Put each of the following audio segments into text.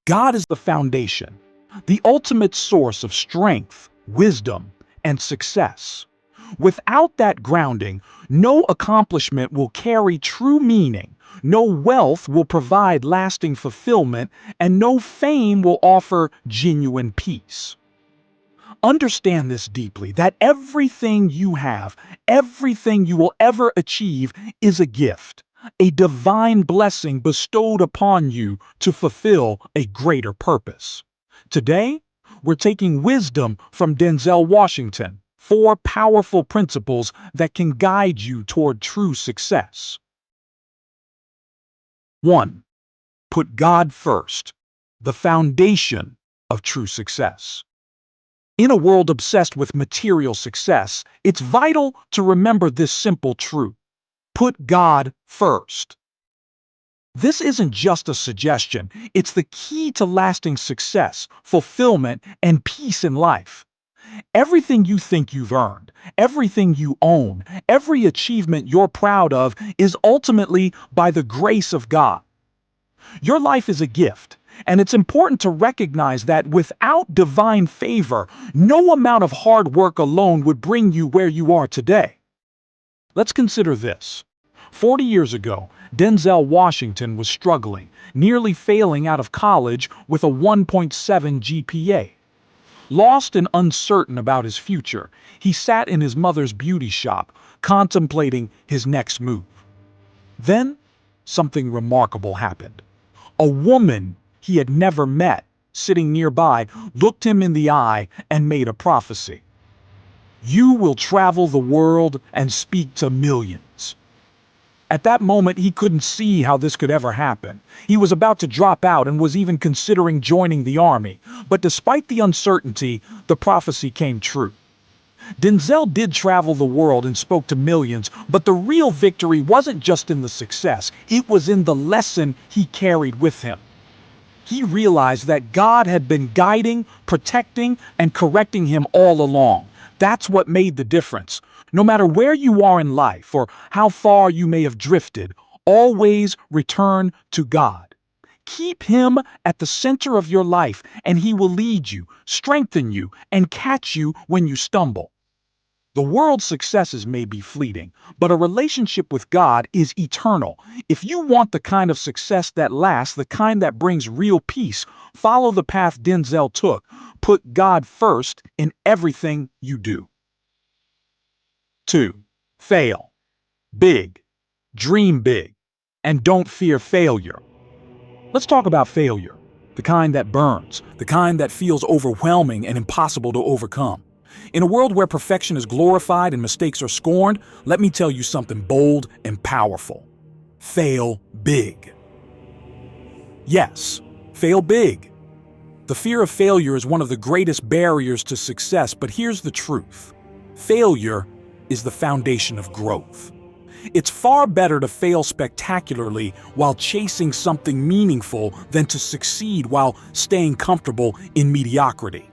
God is the foundation, the ultimate source of strength, wisdom, and success. Without that grounding, no accomplishment will carry true meaning, no wealth will provide lasting fulfillment, and no fame will offer genuine peace. Understand this deeply, that everything you have, everything you will ever achieve is a gift, a divine blessing bestowed upon you to fulfill a greater purpose. Today, we're taking wisdom from Denzel Washington, four powerful principles that can guide you toward true success. 1. Put God first, the foundation of true success. In a world obsessed with material success, it's vital to remember this simple truth. Put God first. This isn't just a suggestion, it's the key to lasting success, fulfillment, and peace in life. Everything you think you've earned, everything you own, every achievement you're proud of is ultimately by the grace of God. Your life is a gift, and it's important to recognize that without divine favor, no amount of hard work alone would bring you where you are today. Let's consider this. 40 years ago, Denzel Washington was struggling, nearly failing out of college with a 1.7 GPA. Lost and uncertain about his future, he sat in his mother's beauty shop, contemplating his next move. Then, something remarkable happened. A woman he had never met, sitting nearby, looked him in the eye and made a prophecy. "You will travel the world and speak to millions." At that moment, he couldn't see how this could ever happen. He was about to drop out and was even considering joining the army. But despite the uncertainty, the prophecy came true. Denzel did travel the world and spoke to millions, but the real victory wasn't just in the success, it was in the lesson he carried with him. He realized that God had been guiding, protecting, and correcting him all along. That's what made the difference. No matter where you are in life or how far you may have drifted, always return to God. Keep Him at the center of your life, and He will lead you, strengthen you, and catch you when you stumble. The world's successes may be fleeting, but a relationship with God is eternal. If you want the kind of success that lasts, the kind that brings real peace, follow the path Denzel took. Put God first in everything you do. 2. Fail big, dream big, and don't fear failure. Let's talk about failure, the kind that burns, the kind that feels overwhelming and impossible to overcome. In a world where perfection is glorified and mistakes are scorned, let me tell you something bold and powerful. Fail big. Yes, fail big. The fear of failure is one of the greatest barriers to success, but here's the truth. Failure is the foundation of growth. It's far better to fail spectacularly while chasing something meaningful than to succeed while staying comfortable in mediocrity.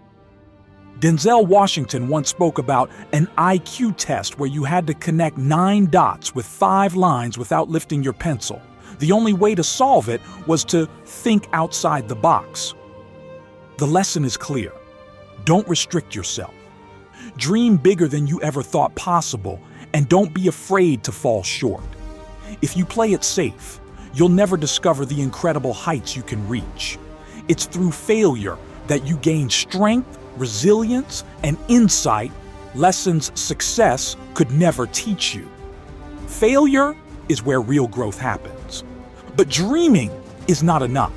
Denzel Washington once spoke about an IQ test where you had to connect 9 dots with 5 lines without lifting your pencil. The only way to solve it was to think outside the box. The lesson is clear. Don't restrict yourself. Dream bigger than you ever thought possible, and don't be afraid to fall short. If you play it safe, you'll never discover the incredible heights you can reach. It's through failure that you gain strength, resilience, and insight, lessons success could never teach you. Failure is where real growth happens. But dreaming is not enough.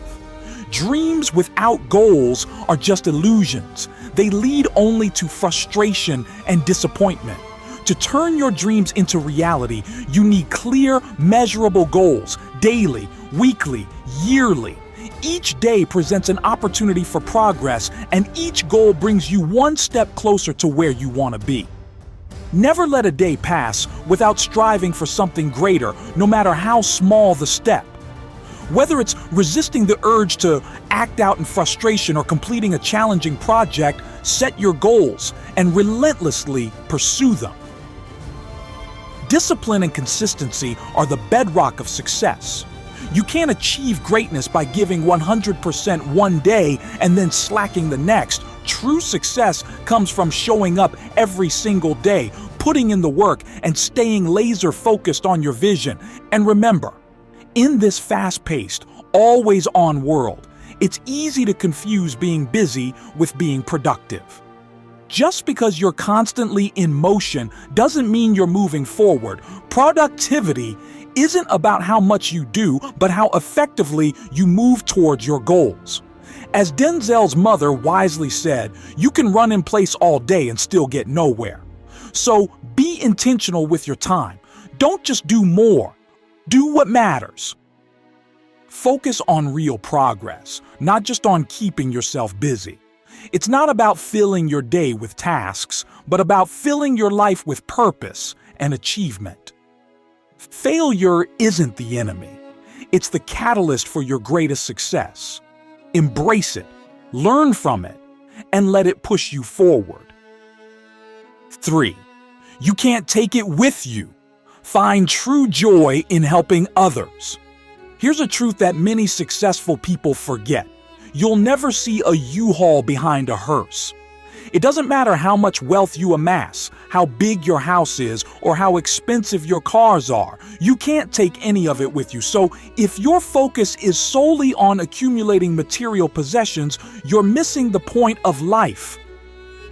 Dreams without goals are just illusions. They lead only to frustration and disappointment. To turn your dreams into reality, you need clear, measurable goals, daily, weekly, yearly. Each day presents an opportunity for progress, and each goal brings you one step closer to where you want to be. Never let a day pass without striving for something greater, no matter how small the step. Whether it's resisting the urge to act out in frustration or completing a challenging project, set your goals and relentlessly pursue them. Discipline and consistency are the bedrock of success. You can't achieve greatness by giving 100% one day and then slacking the next. True success comes from showing up every single day, putting in the work, and staying laser focused on your vision. And remember, in this fast-paced, always-on world, it's easy to confuse being busy with being productive. Just because you're constantly in motion doesn't mean you're moving forward. Productivity isn't about how much you do, but how effectively you move towards your goals. As Denzel's mother wisely said, you can run in place all day and still get nowhere. So be intentional with your time. Don't just do more. Do what matters. Focus on real progress, not just on keeping yourself busy. It's not about filling your day with tasks, but about filling your life with purpose and achievement. Failure isn't the enemy. It's the catalyst for your greatest success. Embrace it, learn from it, and let it push you forward. 3. You can't take it with you. Find true joy in helping others. Here's a truth that many successful people forget. You'll never see a U-Haul behind a hearse. It doesn't matter how much wealth you amass, how big your house is, or how expensive your cars are. You can't take any of it with you. So if your focus is solely on accumulating material possessions, you're missing the point of life.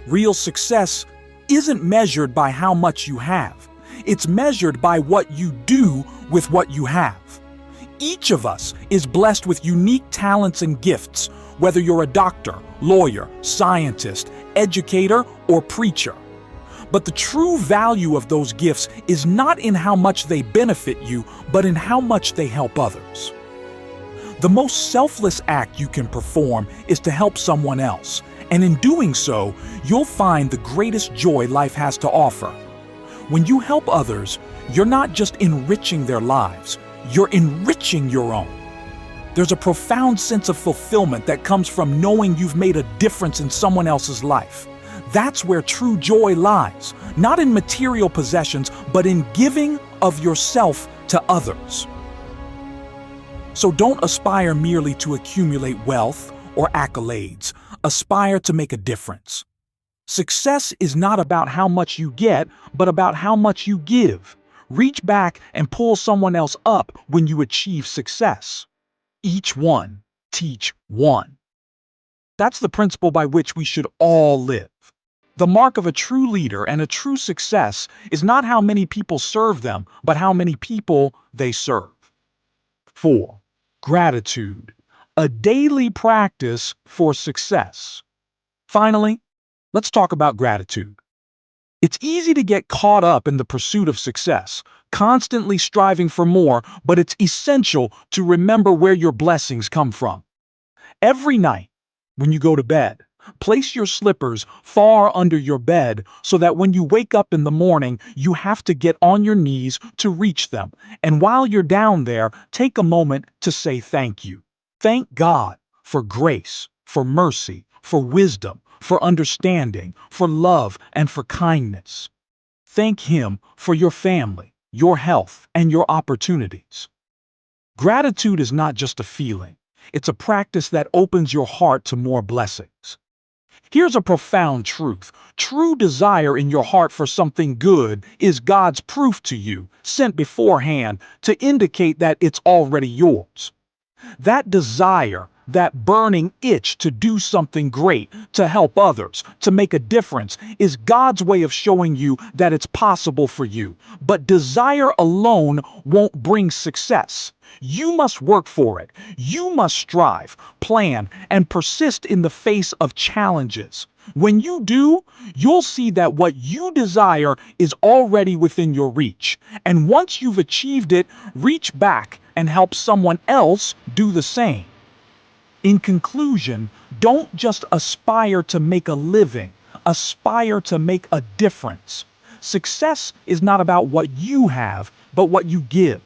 Real success isn't measured by how much you have. It's measured by what you do with what you have. Each of us is blessed with unique talents and gifts, whether you're a doctor, lawyer, scientist, educator, or preacher. But the true value of those gifts is not in how much they benefit you, but in how much they help others. The most selfless act you can perform is to help someone else, and in doing so, you'll find the greatest joy life has to offer. When you help others, you're not just enriching their lives, you're enriching your own. There's a profound sense of fulfillment that comes from knowing you've made a difference in someone else's life. That's where true joy lies, not in material possessions, but in giving of yourself to others. So don't aspire merely to accumulate wealth or accolades. Aspire to make a difference. Success is not about how much you get, but about how much you give. Reach back and pull someone else up when you achieve success. Each one, teach one. That's the principle by which we should all live. The mark of a true leader and a true success is not how many people serve them, but how many people they serve. 4. Gratitude, a daily practice for success. Finally, let's talk about gratitude. It's easy to get caught up in the pursuit of success, constantly striving for more, but it's essential to remember where your blessings come from. Every night, when you go to bed, place your slippers far under your bed so that when you wake up in the morning, you have to get on your knees to reach them. And while you're down there, take a moment to say thank you. Thank God for grace, for mercy, for wisdom, for understanding, for love, and for kindness. Thank Him for your family, your health, and your opportunities. Gratitude is not just a feeling. It's a practice that opens your heart to more blessings. Here's a profound truth. True desire in your heart for something good is God's proof to you, sent beforehand to indicate that it's already yours. That desire, that burning itch to do something great, to help others, to make a difference, is God's way of showing you that it's possible for you. But desire alone won't bring success. You must work for it. You must strive, plan, and persist in the face of challenges. When you do, you'll see that what you desire is already within your reach. And once you've achieved it, reach back and help someone else do the same. In conclusion, don't just aspire to make a living, aspire to make a difference. Success is not about what you have, but what you give.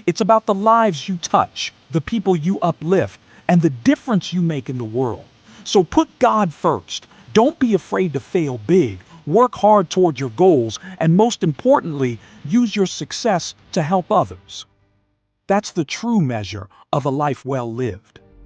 It's about the lives you touch, the people you uplift, and the difference you make in the world. So put God first. Don't be afraid to fail big. Work hard toward your goals, and most importantly, use your success to help others. That's the true measure of a life well lived.